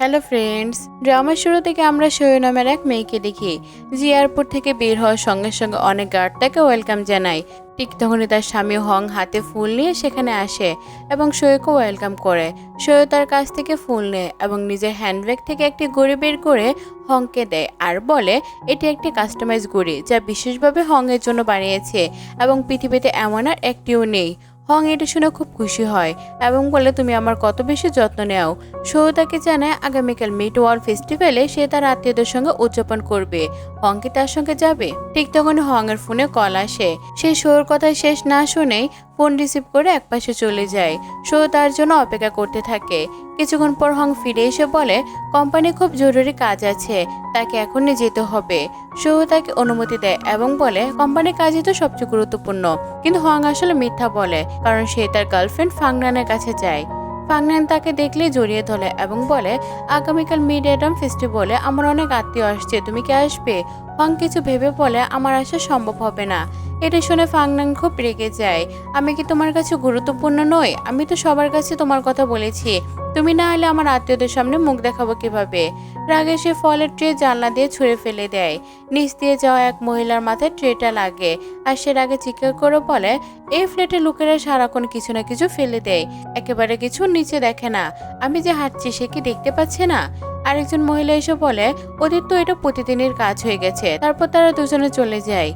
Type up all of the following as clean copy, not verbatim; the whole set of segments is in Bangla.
হ্যালো ফ্রেন্ডস, ড্রামার শুরু থেকে আমরা সৈয় নামের এক মেয়েকে দেখি যে এয়ারপোর্ট থেকে বের হওয়ার সঙ্গে সঙ্গে অনেক গার্ড তাকে ওয়েলকাম জানায়। ঠিক তখনই তার স্বামী হং হাতে ফুল নিয়ে সেখানে আসে এবং সৈয়কে ওয়েলকাম করে। সৈয় তার কাছ থেকে ফুল নেয় এবং নিজের হ্যান্ডব্যাগ থেকে একটি ঘড়ি বের করে হংকে দেয় আর বলে এটি একটি কাস্টমাইজ ঘড়ি যা বিশেষভাবে হংয়ের জন্য বানিয়েছে এবং পৃথিবীতে এমন আর একটিও নেই। হং এটা শুনে খুব খুশি হয় এবং বলে তুমি আমার কত বেশি যত্ন নেও। সৌ তাকে জানায় আগামীকাল মিড ওয়ার্ল্ড ফেস্টিভ্যালে সে তার আত্মীয়দের সঙ্গে উদযাপন করবে। হং কি তার সঙ্গে যাবে? ঠিক তখনই হং এর ফোনে কল আসে। সে শোর কথা শেষ না শুনেই ফোন রিসিভ করে একপাশে চলে যায়। শো তার জন্য অপেক্ষা করতে থাকে। কিছুক্ষণ পর হং ফিরে এসে বলে কোম্পানি খুব জরুরি কাজ আছে, তাকে এখনই যেতে হবে। শো তাকে অনুমতি দেয় এবং বলে কোম্পানির কাজই তো সবচেয়ে গুরুত্বপূর্ণ। কিন্তু হং আসলে মিথ্যা বলে, কারণ সে তার গার্লফ্রেন্ড ফাংনানের কাছে যায়। ফাংনান তাকে দেখলে জড়িয়ে ধরে এবং বলে আগামীকাল মিড অ্যাডাম ফেস্টিভ্যালে আমার অনেক আত্মীয় আসছে, তুমি কি আসবে? হং কিছু ভেবে বলে আমার আসা সম্ভব হবে না। এটা শুনে ফাংনান খুব রেগে যায়। আমি কি তোমার কাছে গুরুত্বপূর্ণ নই? আমি তো সবার কাছে তোমার কথা বলেছি, তুমি না হলে আমার আত্মীয়দের সামনে মুখ দেখাবো কিভাবে? রাগে সে ফলের ট্রে জানলা দিয়ে ছুঁড়ে ফেলে দেয়। নিচ দিয়ে যাওয়া এক মহিলার মাথায় ট্রেটা লাগে আর সে রাগে চিৎকার করে বলে এই ফ্ল্যাটে লোকেরা সারাক্ষণ কিছু না কিছু ফেলে দেয়, একেবারে কিছু নিচে দেখে না। আমি যে হাঁটছি সে কি দেখতে পাচ্ছে না? আরেকজন মহিলা এসে বলে ওদের তো এটা প্রতিদিনের কাজ হয়ে গেছে। তারপর তারা দুজনে চলে যায়।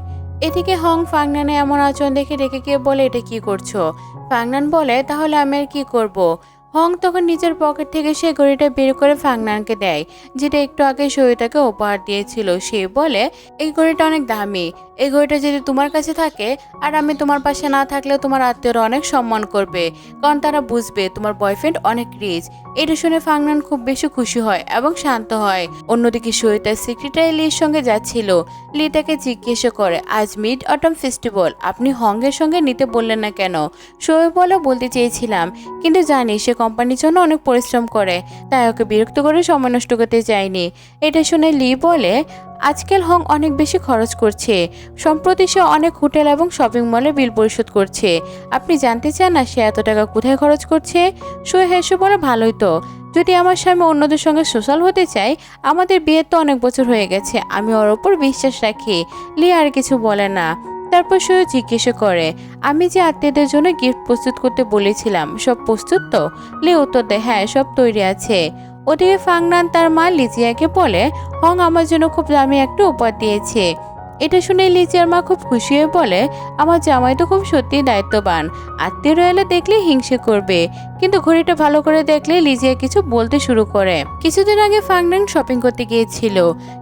এদিকে হং ফাংনানে এমন আচরণ দেখে রেখে গিয়ে বলে এটা কি করছো? ফাংনান বলে তাহলে আমি আর কি করব? হং তখন নিজের পকেট থেকে সে ঘড়িটা বের করে ফাংনানকে দেয়, যেটা একটু আগে সৈয়দাকে উপহার দিয়েছিল। সে বলে এই ঘড়িটা অনেক দামি, এই ঘড়িটা যদি তোমার কাছে থাকে আর আমি তোমার পাশে না থাকলেও তোমার আত্মীয়রা অনেক সম্মান করবে, কারণ তারা বুঝবে তোমার বয়ফ্রেন্ড অনেক রিচ। এটা শুনে ফাংনান খুব বেশি খুশি হয় এবং শান্ত হয়। অন্যদিকে সৈয়দার সেক্রেটারি লির সঙ্গে যাচ্ছিল। লি তাকে জিজ্ঞেস করে আজ মিড অটম ফেস্টিভ্যাল, আপনি হংয়ের সঙ্গে নিতে বললেন না কেন? শোয়েব বলতে চেয়েছিলাম, কিন্তু জানি সে কোম্পানির জন্য অনেক পরিশ্রম করে, তাই ওকে বিরক্ত করে সময় নষ্ট করতে চাইনি। এটা শুনে লি বলে আজকাল হং অনেক বেশি খরচ করছে, সম্প্রতি সে অনেক হোটেল এবং শপিং মলে বিল পরিশোধ করছে। আপনি জানতে চান না সে এত টাকা কোথায় খরচ করছে? শোয়ে হেসে বলে ভালোই তো, যদি আমার স্বামী অন্যদের সঙ্গে সোশ্যাল হতে চায়, আমাদের বিয়ের তো অনেক বছর হয়ে গেছে, আমি ওর ওপর বিশ্বাস রাখি। লি আর কিছু বলে না। তারপর সে জিজ্ঞেস করে আমি যে আত্মীয়দের জন্য গিফট প্রস্তুত করতে বলেছিলাম সব প্রস্তুত তো? লি উত্তর দেয় হ্যাঁ, সব তৈরি আছে। ওদিকে ফাংনান তার মা লিজিয়াকে বলে হং আমার জন্য খুব দামি একটা উপহার দিয়েছে। এটা শুনে লিজিয়ার মা খুব খুশি হয়ে বলে আমার জামাই তো খুব সত্যি দায়িত্ববান, আত্মীয়রা এলে দেখলে হিংসে করবে। কিন্তু ঘড়িটা ভালো করে দেখলে লিজিয়া কিছু বলতে শুরু করে। কিছুদিন আগে ফাংনান শপিং করতে গিয়েছিল,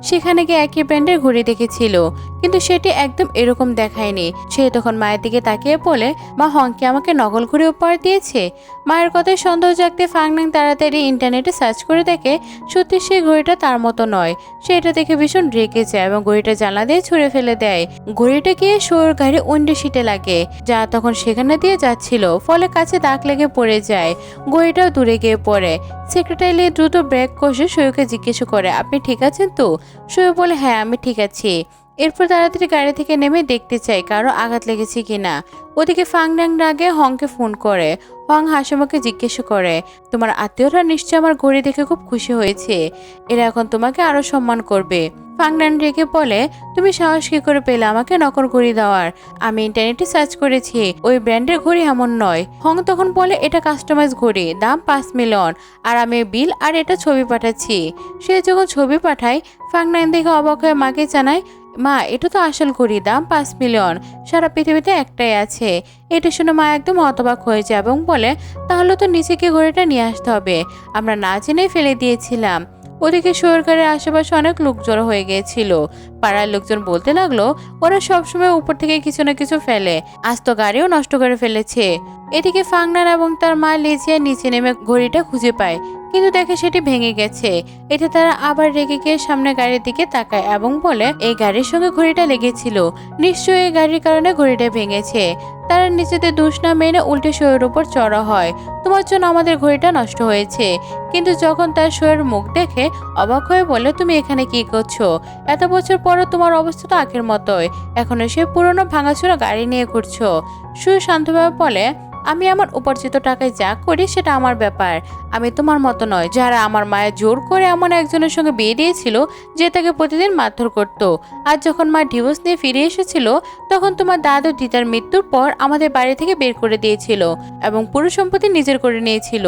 সেখানে গিয়ে একই ব্র্যান্ডের ঘড়ি দেখেছিল, কিন্তু সেটি একদম এরকম দেখায়নি। সে তখন মায়ের দিকে তাকিয়ে বলে মা হংকে আমাকে নকল ঘড়ি উপহার দিয়েছে। মায়ের কথায় সন্দেহ জাগতে ফাংনান তাড়াতাড়ি ইন্টারনেটে সার্চ করে দেখে সত্যি সেই ঘড়িটা তার মতো নয়। সে এটা দেখে ভীষণ রেগে যায় এবং ঘড়িটা জানলা দিয়ে ছুঁড়ে ফেলে দেয়। ঘড়িটা গিয়ে শোর গাড়ি উইন্ডো সিটে লাগে, যা তখন সেখানে দিয়ে যাচ্ছিল, ফলে কাছে দাগ লেগে পড়ে যায়। ঘড়িটাও দূরে গিয়ে পড়ে। সেক্রেটারি দ্রুত ব্রেক কষে শোয়কে জিজ্ঞেস করে আপনি ঠিক আছেন তো? শোয় বলে হ্যাঁ আমি ঠিক আছি। এরপর তাড়াতাড়ি গাড়ি থেকে নেমে দেখতে চাই কারো আঘাত লেগেছে কিনা। ওদিকে ফাংনাং রাগে হংকে ফোন করে। হং হাসিমুখে জিজ্ঞেস করে তোমার আত্মীয়রা নিশ্চয় আমার ঘড়ি দেখে খুব খুশি হয়েছে, এরা এখন তোমাকে আরো সম্মান করবে। ফাংনান রেগে বলে তুমি সাহস কি করে পেলে আমাকে নকল ঘড়ি দেওয়ার? আমি ইন্টারনেটে সার্চ করেছি, ওই ব্র্যান্ডের ঘড়ি এমন নয়। হং তখন বলে এটা কাস্টমাইজ ঘড়ি, দাম 5 মিলিয়ন, আর আমি বিল আর এটা ছবি পাঠাচ্ছি। সে যখন ছবি পাঠায় ফাংনান দেখে অবাক হয়ে মাকে জানায় মা এটা তো আসল ঘড়ি, দাম 5 মিলিয়ন, সারা পৃথিবীতে একটাই আছে। এটা শুনে মা একদম হতবাক হয়ে যায় এবং বলে তাহলে তো নিচে গিয়ে ঘড়িটা নিয়ে আসতে হবে, আমরা না জেনেই ফেলে দিয়েছিলাম। ওদিকে সরকারের আশেপাশে অনেক লোক জড়ো হয়ে গিয়েছিল। পাড়ার লোকজন বলতে লাগলো ওরা সবসময় উপর থেকে কিছু না কিছু ফেলে, আজ তো গাড়িও নষ্ট করে ফেলেছে। এদিকে ফাংনান এবং তার মা লিজিয়া নিচে নেমে ঘড়িটা খুঁজে পায়, কিন্তু দেখে সেটি ভেঙে গেছে। এতে তারা আবার রেগে গিয়ে সামনে গাড়ির দিকে তাকায় এবং বলে এই গাড়ির সঙ্গে ঘড়িটা লেগেছিল, নিশ্চয়ই এই গাড়ির কারণে ঘড়িটা ভেঙেছে। তারা নিজেদের দোষ না মেনে উল্টে শোয়ের উপর চড়া হয়, তোমার জন্য আমাদের ঘড়িটা নষ্ট হয়েছে। কিন্তু যখন তার শোয়ের মুখ দেখে অবাক হয়ে বলে তুমি এখানে কি করছো? এত বছর পরও তোমার অবস্থা তো আগের মতোই, এখনো সে পুরনো ভাঙাচোরা গাড়ি নিয়ে ঘুরছো। শো শান্তভাবে বলে আমি আমার উপার্জিত টাকায় যা করি সেটা আমার ব্যাপার। আমি তোমার মতো নয়, যারা আমার মায়ের জোর করে এমন একজনের সঙ্গে বিয়ে দিয়েছিল যে তাকে প্রতিদিন মারধর করত। আর যখন মা ডিভোর্স নিয়ে ফিরে এসেছিল তখন তোমার দাদু দিদার মৃত্যুর পর আমাদের বাড়ি থেকে বের করে দিয়েছিল এবং পুরো সম্পত্তি নিজের করে নিয়েছিল।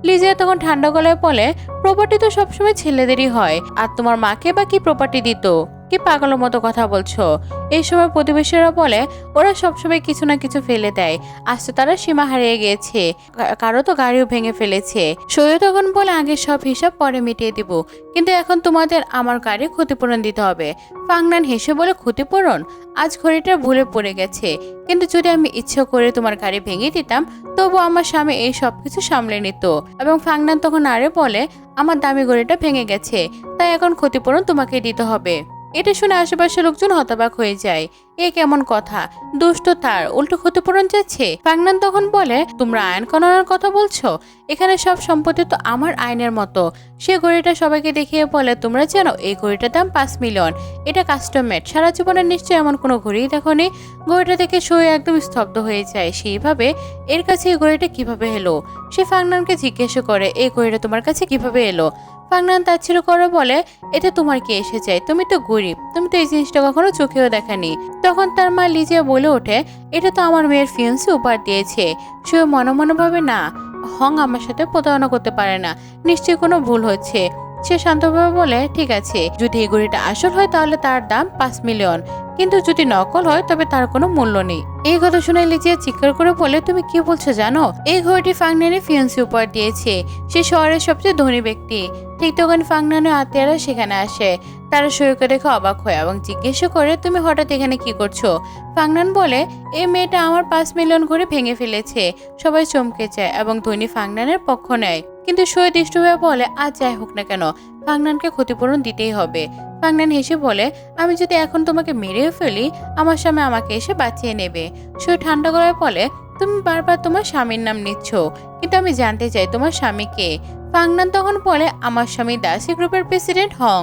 লিজিয়া তখন ঠান্ডা গলায় বলে, প্রপার্টি তো সবসময় ছেলেদেরই হয়, আর তোমার মাকে বা কি প্রপার্টি দিত? কি পাগলের মতো কথা বলছো? এই সময় প্রতিবেশীরা বলে, ওরা সবসময় কিছু না কিছু ফেলে দেয়, আজ তো তারা সীমা হারিয়ে গিয়েছে, কারো তো গাড়িও ভেঙে ফেলেছে। সৈয়দ তখন বলে, আগে সব হিসাব পরে মিটিয়ে দিব, কিন্তু এখন তোমাদের আমার গাড়ি ক্ষতিপূরণ দিতে হবে। ফাংনান হেসে বলে, ক্ষতিপূরণ? আজ ঘড়িটা ভুলে পড়ে গেছে, কিন্তু যদি আমি ইচ্ছে করে তোমার গাড়ি ভেঙে দিতাম তবু আমার স্বামী এই সব কিছু সামলে নিত। এবং ফাংনান তখন আরে বলে, আমার দামি ঘড়িটা ভেঙে গেছে, তাই এখন ক্ষতিপূরণ তোমাকে দিতে হবে। এটা শুনে আশেপাশের লোকজন হতবাক হয়ে যায়। এ কেমন কথা? দুষ্ট তার উল্টো ক্ষতিপূরণ যাচ্ছে। ফাংনান তখন বলে, তোমরা আইন কানুনের কথা বলছো? এখানে সব সম্পত্তি তো আমার আইনের মতো। সে ঘড়িটা সবাইকে দেখিয়ে বলে, তোমরা জানো এই ঘড়িটার দাম 5 মিলিয়ন, এটা কাস্টম মেড। সারা জীবনের নিশ্চয়ই এমন কোনো ঘড়িই দেখোনি। ঘড়িটা দেখে সই একদম স্তব্ধ হয়ে যায়। সেইভাবে এর কাছে এই ঘড়িটা কিভাবে এলো? সে ফাংনানকে জিজ্ঞেস করে, এই ঘড়িটা তোমার কাছে কিভাবে এলো? ফাংনান তাচ্ছিল্য করে বলে, এতে তোমার কি এসে যায়? তুমি তো গরিব, তুমি তো এই জিনিসটা কখনো চোখেও দেখেনি। তখন তার মা লিজিয়া বলে ওঠে, এটা তো আমার মেয়ের ফিয়ান্সি উপহার দিয়েছে। সে মনে মনে ভাবে, না, হং আমার সাথে প্রতারণা করতে পারে না, নিশ্চয়ই কোনো ভুল হচ্ছে। সে শান্তভাবে বলে, ঠিক আছে, যদি এই ঘড়িটা আসল হয় তাহলে তার দাম 5 মিলিয়ন, কিন্তু যদি নকল হয় তবে তার কোনো মূল্য নেই। এই কথা শুনে লিজিয়া চিৎকার করে বলে, তুমি কি বলছো জানো? এই ঘড়িটি ফাংনানের ফিয়ান্সি উপহার দিয়েছে। সে শহরের সবচেয়ে ধনী ব্যক্তি। ঠিক তখন ফাংনানের আত্মীয়রা সেখানে আসে। তারা সৈয়দকে দেখে অবাক হয় এবং জিজ্ঞেস করে, তুমি হঠাৎ এখানে কি করছো? ফাংনান বলে, এই মেয়েটা আমার 5 মিলিয়ন ঘড়ি ভেঙে ফেলেছে। সবাই চমকে যায় এবং ধনী ফাংনানের পক্ষ নেয়। কিন্তু সৈয়দ দৃষ্ট হয়ে বলে, আজ যাই হোক না কেন, ফাংনানকে ক্ষতিপূরণ দিতেই হবে। ফাংনান হেসে বলে, আমি যদি এখন তোমাকে মেরেও ফেলি আমার স্বামী আমাকে এসে বাঁচিয়ে নেবে। সৈয়দ ঠান্ডা গলায় বলে, তুমি বারবার তোমার স্বামীর নাম নিচ্ছ, কিন্তু আমি জানতে চাই তোমার স্বামী কে? ফাংনান তখন বলে, আমার স্বামী দাসী গ্রুপের প্রেসিডেন্ট হং।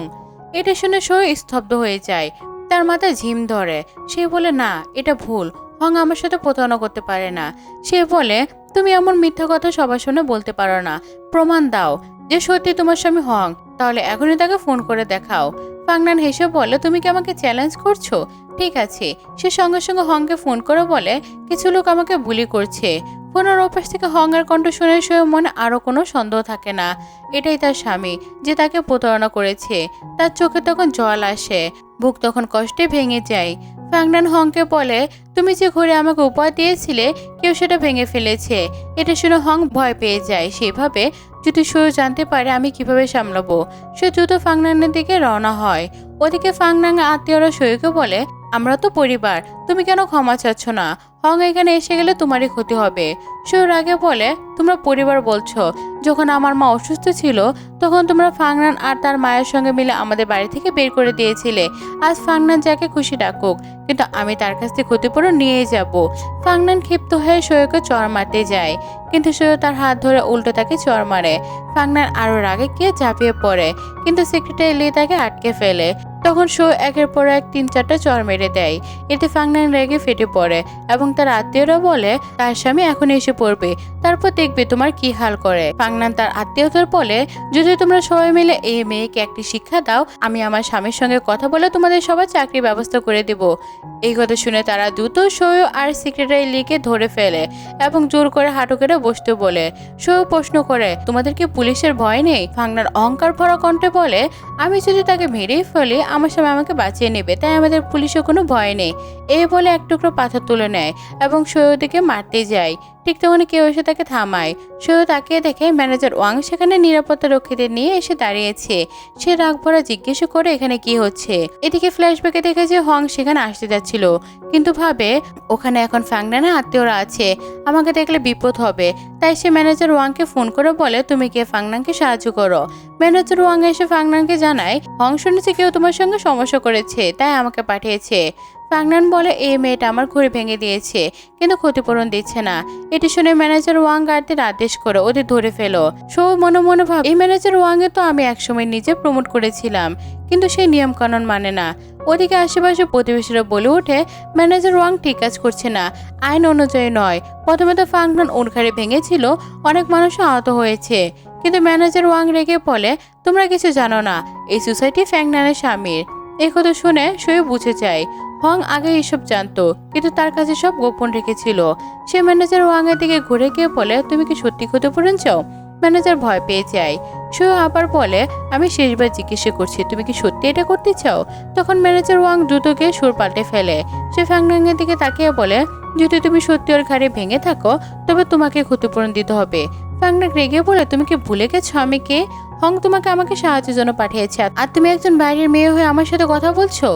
এটা শুনে সৈয়দ স্তব্ধ হয়ে যায়। তার মাথায় ঝিম ধরে। সে বলে, না, এটা ভুল, হং আমার সাথে প্রতারণা করতে পারে না। সে বলে, তুমি এমন মিথ্যা কথা সবার সামনে বলতে পারো না, প্রমাণ দাও যে সত্যি তোমার স্বামী হং, তাহলে এখনই তাকে ফোন করে দেখাও। ফাংনান হেসে বলে, তুমি কি আমাকে চ্যালেঞ্জ করছো? ঠিক আছে। সে সঙ্গে সঙ্গে হংকে ফোন করে বলে, কিছু লোক আমাকে বুলি করছে। ফোনের ওপাশ থেকে হং এর কণ্ঠ শুনে সৈয়দ মনে আরো কোনো সন্দেহ থাকে না, এটাই তার স্বামী যে তাকে প্রতারণা করেছে। তার চোখে তখন জল আসে, বুক তখন কষ্টে ভেঙে যায়। ফাংনান হংকে বলে, তুমি যে ঘড়ি আমাকে উপহার দিয়েছিলে কেউ সেটা ভেঙে ফেলেছে। এটা শুনে হং ভয় পেয়ে যায়। সেভাবে যদি সৈয়দ জানতে পারে আমি কিভাবে সামলাবো। সে দ্রুত ফাংনানের দিকে রওনা হয়। ওদিকে ফাংনানের আত্মীয়রা সৈয়দকে বলে, আমরা তো পরিবার, তুমি কেন ক্ষমা চাচ্ছ না? হং এখানে এসে গেলে তোমারই ক্ষতি হবে। সৈয়দ আগে বলে, তোমরা পরিবার বলছো? যখন আমার মা অসুস্থ ছিল তখন তোমরা ফাংনান আর তার মায়ের সঙ্গে মিলে আমাদের বাড়ি থেকে বের করে দিয়েছিলে। আজ ফাংনান যাকে খুশি ডাকুক, কিন্তু আমি তার কাছ থেকে ক্ষতিপূরণ নিয়ে যাব। ফাংনান ক্ষিপ্ত হয়ে সৈয়দকে চড় মারতে যায়, কিন্তু সৈয়দ তার হাত ধরে উল্টো তাকে চড় মারে। ফাংনান আরো রাগে গিয়ে ঝাঁপিয়ে পড়ে, কিন্তু সেক্রেটারি লি তাকে আটকে ফেলে। তখন সৈয়দ একের পর এক 3-4টা চড় মেরে দেয়। এতে ফাংনান রেগে ফেটে পড়ে এবং তার আত্মীয়রা বলে, তার স্বামী এখন এসে পড়বে, তারপর দেখবে তোমার কি হাল করে। ফাংনান তার আত্মীয়দের বলে, যদি তোমরা সবাই মিলে এই মেয়েকে একটি শিক্ষা দাও আমি আমার স্বামীর সঙ্গে কথা বলে তোমাদের সবার চাকরির ব্যবস্থা করে দেব। এই কথা শুনে তারা দ্রুত সৈয়দ আর সেক্রেটারি লিকে ধরে ফেলে এবং জোর করে হাঁটু কেটে বসতে বলে। সৈয়দ প্রশ্ন করে, তোমাদের কি পুলিশের ভয় নেই? ফাংনান অহংকার ভরা কণ্ঠে বলে, আমি যদি তাকে মেরেই ফেলি আমার স্বামী আমাকে বাঁচিয়ে নেবে, তাই আমাদের পুলিশের কোনো ভয় নেই। এই বলে এক টুকরো পাথর তুলে নেয় এবং সৈয়দকে মারতে যায়। ঠিক তখন কেউ এসে তাকে থামায়। সৈয়দ তাকিয়ে দেখে ম্যানেজার ওয়াং সেখানে নিরাপত্তা রক্ষীদের নিয়ে এসে দাঁড়িয়েছে। সে রাগ ভরা জিজ্ঞেস করে, এখানে কি হচ্ছে? এদিকে ফ্ল্যাশব্যাকে দেখে যে হং সেখানে আসতে যাচ্ছিল, কিন্তু ভাবে ওখানে এখন ফাংনানের আত্মীয়রা আছে, আমাকে দেখলে বিপদ হবে। তাই সে ম্যানেজার ওয়াংকে ফোন করে বলে, তুমি গিয়ে ফাংনানকে সাহায্য করো। ম্যানেজার ওয়াং এসে ফাংনানকে জানায়, হং শুনেছে কেউ তোমার সঙ্গে সমস্যা করেছে, তাই আমাকে পাঠিয়েছে। ফাংনান বলে এই মেয়েটা আমার ঘড়ি ভেঙে দিয়েছে কিন্তু ক্ষতিপূরণ দিচ্ছে না। এটি শুনে ম্যানেজার ওয়াং গার্ডদের আদেশ করে ওদের ধরে ফেলো। সো মনে মনে ভাব এই ম্যানেজার ওয়াং এ তো আমি একসময় নিজে প্রমোট করেছিলাম কিন্তু সেই নিয়ম কানুন মানে না। ওদিকে আশেপাশে প্রতিবেশীরা বলে ওঠে ম্যানেজার ওয়াং ঠিক কাজ করছে না, আইন অনুযায়ী নয়। প্রথমে তো ফাংনান ওর ঘাড়ি ভেঙেছিল, অনেক মানুষও আহত হয়েছে, কিন্তু ম্যানেজার ওয়াং রেগে বলে তোমরা কিছু জানো না, এই সোসাইটি ফ্যাংনানের স্বামীর। এই কথা শুনে সে বুঝে যায় হং আগে এসব জানতো কিন্তু তার কাছে সব গোপন রেখেছিল। সে ম্যানেজার ওয়াং এর দিকে ঘুরে গিয়ে বলে তুমি কি সত্যি ক্ষতিপূরণ চাও? ম্যানেজার ভয় পেয়ে যায়। সে আবার বলে আমি শেষবার জিজ্ঞাসা করছি তুমি কি সত্যি এটা করতে চাও? তখন ম্যানেজার ওয়াং দ্রুত গিয়ে সুর পাল্টে ফেলে। সে ফ্যাংনাং এর দিকে তাকিয়ে বলে যদি তুমি সত্যি ওর ঘাড়ে ভেঙে থাকো তবে তোমাকে ক্ষতিপূরণ দিতে হবে। ফ্যাংনাং রেগে বলে তুমি কি ভুলে গেছো আমি কে? হং তোমাকে আমাকে সাহায্যের জন্য পাঠিয়েছে আর তুমি একজন বাইরের মেয়ে হয়ে আমার সাথে কথা বলছো।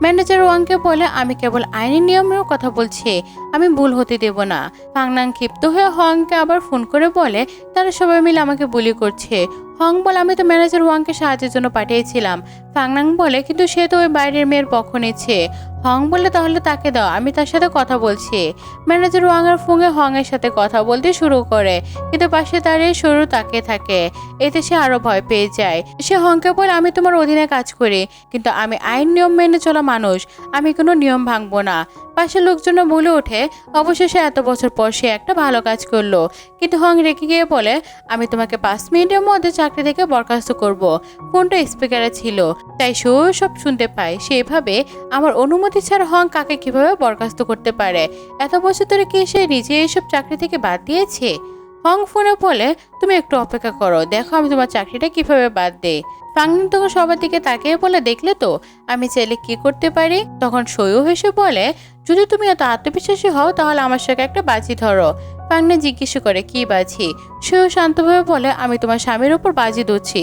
ম্যানেজার ওয়াংকে বলে আমি কেবল আইনি নিয়মের কথা বলছি, আমি ভুল হতে দেব না। ফাংনাং ক্ষিপ্ত হয়ে হংকে আবার ফোন করে বলে তারা সবাই মিলে আমাকে বুলি করছে। হং বলে আমি তো ম্যানেজার ওয়াংকে সাহায্যের জন্য পাঠিয়েছিলাম। ফাংনাং বলে কিন্তু সে তো ওই বাইরের মেয়ের পক্ষ নিচ্ছে। হং বলে তাহলে তাকে দাও, আমি তার সাথে কথা বলছি। ম্যানেজার ওয়াং আর ফোনে হং এর সাথে কথা বলতে শুরু করে কিন্তু পাশে দাঁড়িয়ে সরু তাকিয়ে থাকে। এতে সে আরো ভয় পেয়ে যায়। সে হংকে বলে আমি তোমার অধীনে কাজ করি কিন্তু আমি আইন নিয়ম মেনে চলা মানুষ, আমি কোনো নিয়ম ভাঙবো না। পাশের লোকজন বলে ওঠে অবশেষে এত বছর পর সে একটা ভালো কাজ করলো। কিন্তু হং রেখে গিয়ে বলে আমি তোমাকে 5 মিনিটের মধ্যে চাকরি থেকে বরখাস্ত করব। ফোনটা স্পিকারে ছিল তাই সেও সব শুনতে পায়। সেভাবে আমার অনুমতি ছাড়া হং কাকে কিভাবে বরখাস্ত করতে পারে? এত বছর ধরে কি সে নিজে এইসব চাকরি থেকে বাদ দিয়েছে? হং ফোনে বলে তুমি একটু অপেক্ষা করো, দেখো আমি তোমার চাকরিটা কিভাবে বাদ দেই। ফাংনাং তখন সবার দিকে তাকিয়ে বলে দেখলে তো আমি চাইলে কি করতে পারি। তখন সইও হেসে বলে যদি তুমি এত আত্মবিশ্বাসী হও তাহলে আমার সঙ্গে একটা বাজি ধরো। ফাংনাং জিজ্ঞেস করে কি বাজি? সেও শান্তভাবে বলে আমি তোমার স্বামীর উপর বাজি ধরছি,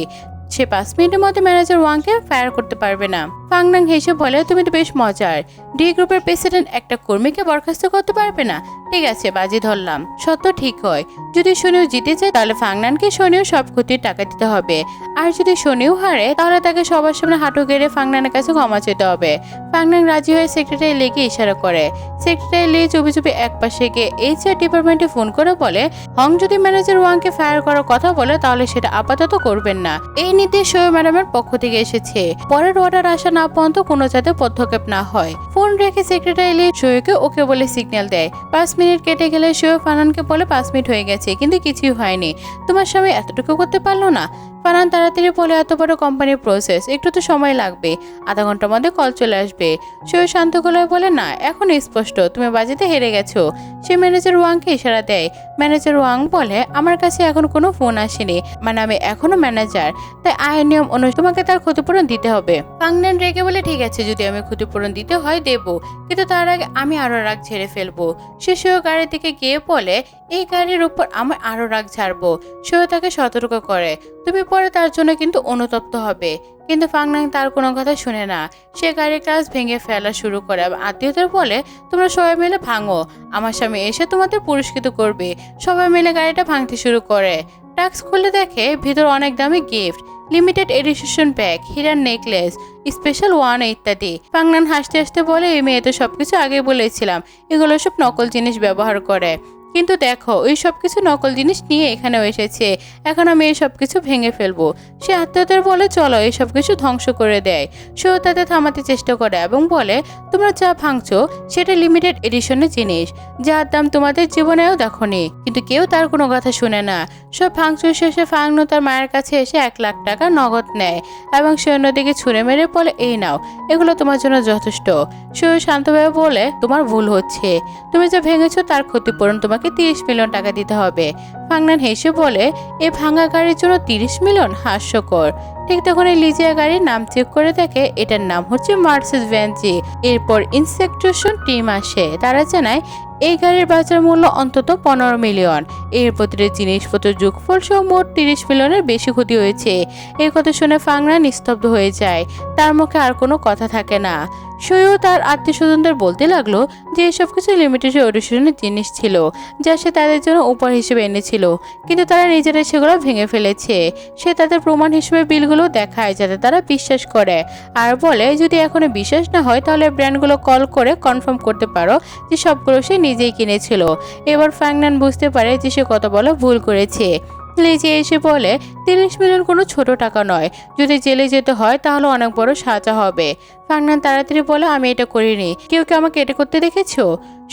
সে 5 মিনিটের মধ্যে ম্যানেজার ওয়াংকে ফায়ার করতে পারবে না। ফাংনাং হেসে বলে তুমি তো বেশ মজার, ডি গ্রুপের প্রেসিডেন্ট একটা কর্মীকে বরখাস্ত করতে পারবে না? ঠিক আছে বাজি ধরলাম, সত্য ঠিক হয়। যদি শনিও জিতে যায় তাহলে ফাংনানকে শনিও সব ক্ষতির টাকা দিতে হবে, আর যদি শনিও হারে তাহলে তাকে সবার সামনে হাঁটু গেড়ে ফাংনানের কাছে ক্ষমা চেতে হবে। ফাংনাং রাজি হয়ে সেক্রেটারি লেগে ইশারা করে। সেক্রেটারি লে চুপি চুপি এক পাশে গিয়ে এইচআর ডিপার্টমেন্টে ফোন করে বলে হং যদি ম্যানেজার ওয়াংকে ফায়ার করার কথা বলে তাহলে সেটা আপাতত করবেন না। এই নির্দেশ শো ম্যাডামের পক্ষ থেকে এসেছে, পরের অর্ডার আসা না পর্যন্ত কোনো যাতে পদক্ষেপ না হয়। ফোন রেখে সেক্রেটারি লে শোকে ওকে বলে সিগন্যাল দেয়। 5 মিনিট কেটে গেলে শো ফানানকে বলে 5 মিনিট হয়ে গেছে কিন্তু কিছুই হয়নি, তোমার স্বামী এতটুকু করতে পারলো না? ফানান তাড়াতাড়ি বলে এত বড় কোম্পানির প্রসেস, একটু তো সময় লাগবে, আধা ঘন্টার মধ্যে কল চলে আসবে। সে শান্ত গলায় বলে না এখন স্পষ্ট তুমি বাজিতে হেরে গেছো। সে ম্যানেজার ওয়াংকে ইশারা দেয়। ম্যানেজার ওয়াং বলে আমার কাছে এখন কোনো ফোন আসেনি, মানে আমি এখনো ম্যানেজার, তাই আইন নিয়ম অনুযায়ী তোমাকে তার ক্ষতিপূরণ দিতে হবে। ফাংনান রেগে বলে ঠিক আছে যদি আমি ক্ষতিপূরণ দিতে হয় দেব, কিন্তু তার আগে আমি আরো রাগ ঝেড়ে ফেলবো। সে গাড়ির দিকে গিয়ে বলে এই গাড়ির উপর আমি আরো রাগ ঝাড়বো। সেও তাকে সতর্ক করে তুমি পরে তার জন্য কিন্তু অনুতপ্ত হবে। কিন্তু ফাংনাং তার কোনো কথা শুনে না। সে গাড়ির গ্লাস ভেঙে ফেলা শুরু করে। আত্মীয়দের বলে তোমরা সবাই মিলে ভাঙো, আমার স্বামী এসে তোমাদের পুরস্কৃত করবে। সবাই মিলে গাড়িটা ভাঙতে শুরু করে। টাক্স খুলে দেখে ভিতর অনেক দামি গিফট, লিমিটেড এডিশন ব্যাগ, হীরার নেকলেস, স্পেশাল ওয়ান ইত্যাদি। ফাংনান হাসতে হাসতে বলে এই মেয়ে তো সবকিছু আগে বলেছিলাম, এগুলো সব নকল জিনিস ব্যবহার করে। কিন্তু দেখো ওই সবকিছু নকল জিনিস নিয়ে এখানেও এসেছে, এখন আমি এই সবকিছু ভেঙে ফেলবো। সে আত্মীয়দের বলে চলো এই সবকিছু ধ্বংস করে দেয়। সেও তাদের থামাতে চেষ্টা করে এবং বলে তোমরা যা ভাঙছো সেটা লিমিটেড এডিশনের জিনিস, যার দাম তোমাদের জীবনেও দেখোনি। কিন্তু কেউ তার কোনো কথা শুনে না। সব ভাঙচুর শেষে ফাংনু তার মায়ের কাছে এসে 1 লাখ টাকা নগদ নেয় এবং সে অন্যদিকে ছুঁড়ে মেরে বলে এই নাও, এগুলো তোমার জন্য যথেষ্ট। সেও শান্তভাবে বলে তোমার ভুল হচ্ছে, তুমি যা ভেঙেছো তার ক্ষতিপূরণ তোমাকে 30 মিলিয়ন টাকা দিতে হবে। ফাংনান হেসে বলে এ ভাঙা গাড়ির জন্য 30 মিলিয়ন, হাস্যকর। ঠিক তখন লিজিয়া গাড়ির নাম চেক করে দেখে এটার নাম হচ্ছে মার্সিডিজ ভেঞ্জি। এরপর ইন্সপেকশন টিম আসে, তারা জানায় এই গাড়ির বাজার মূল্য অন্তত 15 মিলিয়ন। এর প্রতিটি জিনিসপত্র যোগফল সহ মোট 30 মিলিয়নের বেশি ক্ষতি হয়েছে। এই কথা শুনে ফাংনান নিস্তব্ধ হয়ে যায়, তার মুখে আর কোনো কথা থাকে না। সইও তার আত্মীয় স্বজনদের বলতে লাগলো যে এসব কিছু লিমিটেড এডিশনের জিনিস ছিল, যা সে তাদের জন্য উপহার হিসেবে এনেছিল, কিন্তু তারা নিজেরাই সেগুলো ভেঙে ফেলেছে। সে তাদের প্রমাণ হিসেবে বিলগুলো দেখায় যাতে তারা বিশ্বাস করে, আর বলে যদি এখনো বিশ্বাস না হয় তাহলে ব্র্যান্ডগুলো কল করে কনফার্ম করতে পারো যে সবগুলো সে নিজেই কিনেছিল। এবার ফাংনান বুঝতে পারে যে সে কত বড় ভুল করেছে। লিজি এসে বলে 30 মিলিয়ন কোনো ছোট টাকা নয়, যদি জেলে যেতে হয় তাহলে অনেক বড় সাজা হবে। ফাংনান তাড়াতাড়ি বলে আমি এটা করিনি, কেউ কি আমাকে এটা করতে দেখেছো?